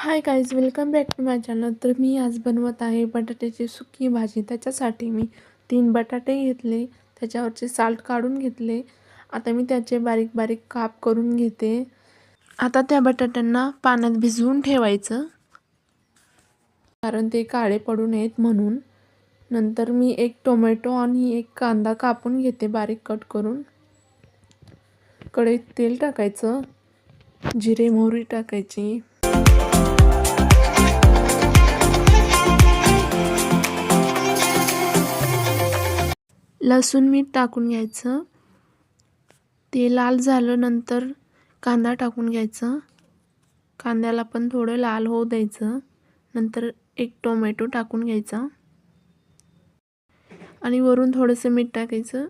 High guys, welcome back to my channel. तर मी आज बनवत आहे बटाट्याची सुकी भाजी. त्याच्यासाठी मी 3 बटाटे घेतले, त्याच्यावरचे साल्ट काढून घेतले. आता मी त्याचे बारीक बारीक काप करून घेते. आता त्या बटाट्यांना पाण्यात भिजवून ठेवायचं, कारण ते काळे पडू नयेत म्हणून. नंतर मी एक टोमॅटो आणि एक कांदा कापून घेते बारीक कट करून. कढईत तेल टाकायचं, जिरे मोहरी टाकायची, लसूण मीठ टाकून घ्यायचं. ते लाल झालं नंतर कांदा टाकून घ्यायचं. कांद्याला पण थोडं लाल होऊ द्यायचं. नंतर एक टोमॅटो टाकून घ्यायचा आणि वरून थोडंसं मीठ टाकायचं.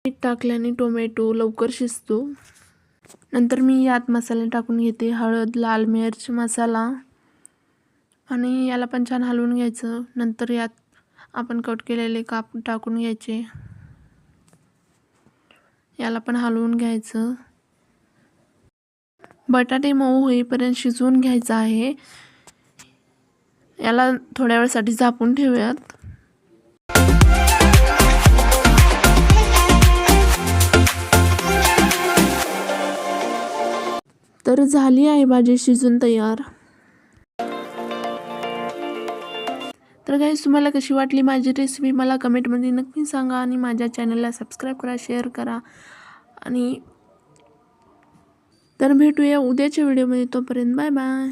मीठ टाकल्याने टोमॅटो लवकर शिजतो. नंतर मी यात मसाले टाकून घेते, हळद, लाल मिर्च मसाला, आणि याला पण छान हलवून घ्यायचं. नंतर यात आपण कट केलेले काप टाकून घ्यायचे, याला पण हलवून घ्यायचं. बटाटे मऊ होईपर्यंत शिजवून घ्यायचं आहे. याला थोड्या वेळासाठी झाकून ठेवूयात. तर झाली आहे भाजी शिजून तयार. तर गाईस, तुम्हाला कशी वाटली माझी रेसिपी मला कमेंटमध्ये नक्की सांगा आणि माझ्या चॅनलला सबस्क्राईब करा, शेअर करा. आणि तर भेटूया उद्याच्या व्हिडिओमध्ये. तोपर्यंत बाय बाय.